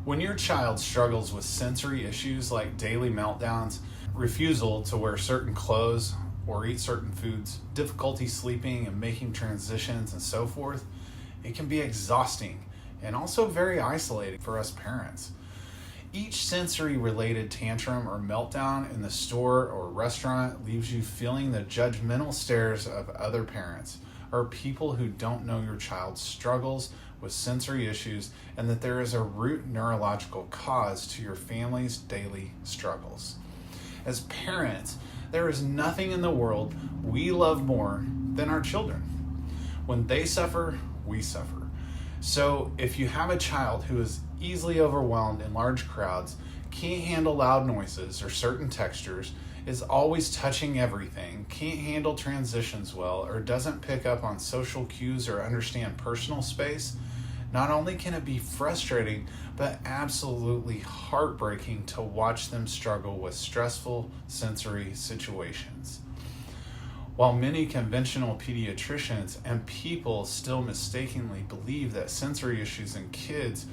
When your child struggles with sensory issues like daily meltdowns, refusal to wear certain clothes or eat certain foods, difficulty sleeping and making transitions and so forth, it can be exhausting and also very isolating for us parents. Each sensory-related tantrum or meltdown in the store or restaurant leaves you feeling the judgmental stares of other parents or people who don't know your child's struggles with sensory issues and that there is a root neurological cause to your family's daily struggles. As parents, there is nothing in the world we love more than our children. When they suffer, we suffer. So if you have a child who is easily overwhelmed in large crowds, can't handle loud noises or certain textures, is always touching everything, can't handle transitions well, or doesn't pick up on social cues or understand personal space, not only can it be frustrating, but absolutely heartbreaking to watch them struggle with stressful sensory situations. While many conventional pediatricians and people still mistakenly believe that sensory issues in kids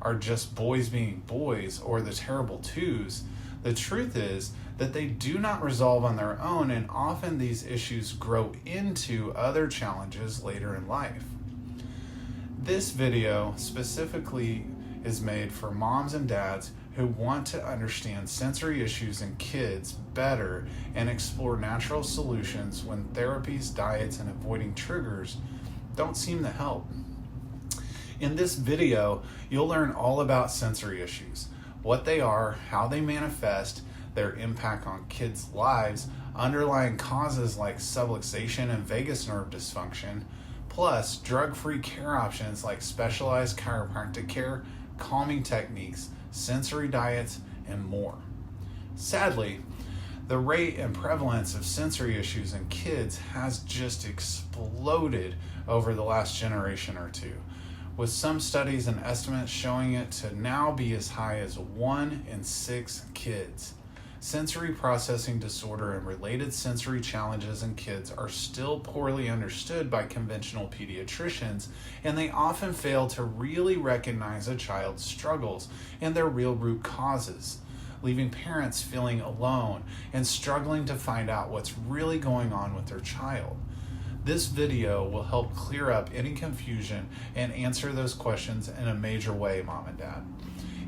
are just boys being boys or the terrible twos, the truth is that they do not resolve on their own, and often these issues grow into other challenges later in life. This video specifically is made for moms and dads who want to understand sensory issues in kids better and explore natural solutions when therapies, diets, and avoiding triggers don't seem to help. In this video, you'll learn all about sensory issues, what they are, how they manifest, their impact on kids' lives, underlying causes like subluxation and vagus nerve dysfunction, plus drug-free care options like specialized chiropractic care, calming techniques, sensory diets, and more. Sadly, the rate and prevalence of sensory issues in kids has just exploded over the last generation or two, with some studies and estimates showing it to now be as high as 1 in 6 kids. Sensory processing disorder and related sensory challenges in kids are still poorly understood by conventional pediatricians, and they often fail to really recognize a child's struggles and their real root causes, leaving parents feeling alone and struggling to find out what's really going on with their child. This video will help clear up any confusion and answer those questions in a major way, mom and dad,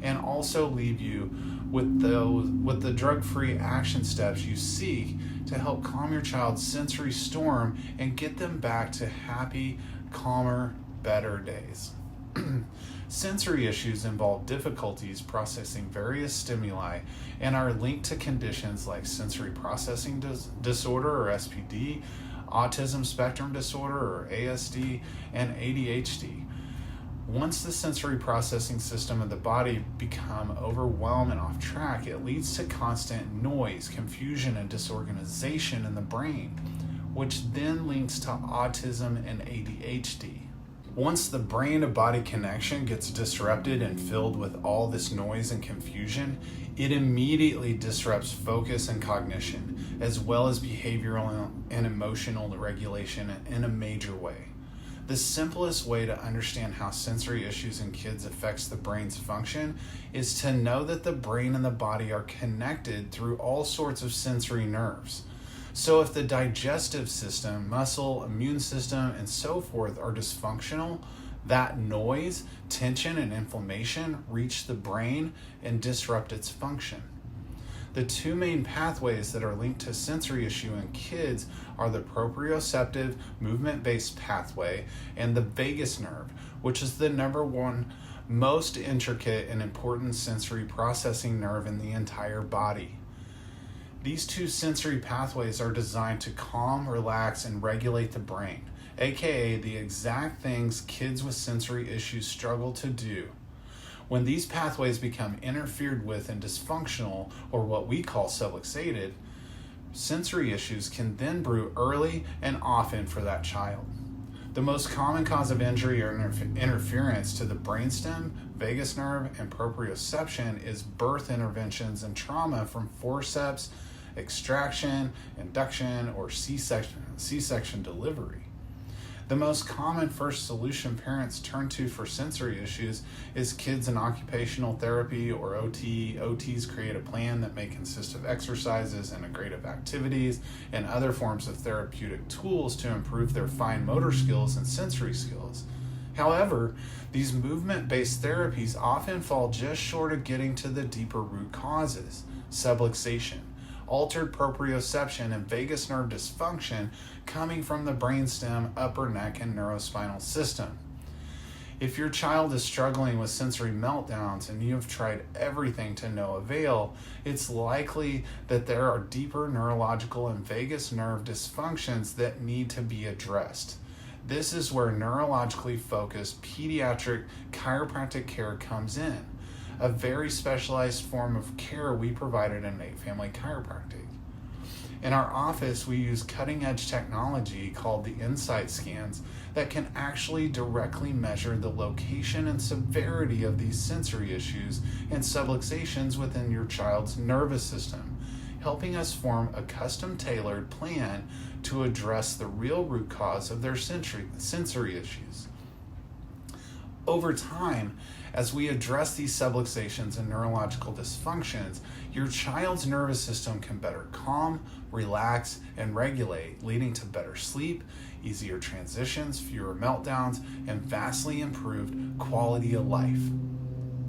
and also leave you with the drug-free action steps you seek to help calm your child's sensory storm and get them back to happy, calmer, better days. Sensory issues involve difficulties processing various stimuli and are linked to conditions like sensory processing disorder or SPD, autism spectrum disorder or ASD, and ADHD. Once the sensory processing system of the body become overwhelmed and off track, it leads to constant noise, confusion, and disorganization in the brain, which then links to autism and ADHD. Once the brain-to-body connection gets disrupted and filled with all this noise and confusion, it immediately disrupts focus and cognition, as well as behavioral and emotional regulation in a major way. The simplest way to understand how sensory issues in kids affects the brain's function is to know that the brain and the body are connected through all sorts of sensory nerves. So if the digestive system, muscle, immune system, and so forth are dysfunctional, that noise, tension, and inflammation reach the brain and disrupt its function. The two main pathways that are linked to sensory issue in kids are the proprioceptive movement-based pathway and the vagus nerve, which is the number one most intricate and important sensory processing nerve in the entire body. These two sensory pathways are designed to calm, relax, and regulate the brain, aka the exact things kids with sensory issues struggle to do. When these pathways become interfered with and dysfunctional, or what we call subluxated, sensory issues can then brew early and often for that child. The most common cause of injury or interference to the brainstem, vagus nerve, and proprioception is birth interventions and trauma from forceps, extraction, induction, or C-section delivery. The most common first solution parents turn to for sensory issues is kids in occupational therapy or OT. OTs create a plan that may consist of exercises, integrative activities, and other forms of therapeutic tools to improve their fine motor skills and sensory skills. However, these movement-based therapies often fall just short of getting to the deeper root causes: subluxation, altered proprioception, and vagus nerve dysfunction coming from the brainstem, upper neck, and neurospinal system. If your child is struggling with sensory meltdowns and you have tried everything to no avail, it's likely that there are deeper neurological and vagus nerve dysfunctions that need to be addressed. This is where neurologically focused pediatric chiropractic care comes in, a very specialized form of care we provide at Innate Family Chiropractic. In our office, we use cutting-edge technology called the Insight scans that can actually directly measure the location and severity of these sensory issues and subluxations within your child's nervous system, helping us form a custom-tailored plan to address the real root cause of their sensory issues. Over time, as we address these subluxations and neurological dysfunctions, your child's nervous system can better calm, relax, and regulate, leading to better sleep, easier transitions, fewer meltdowns, and vastly improved quality of life.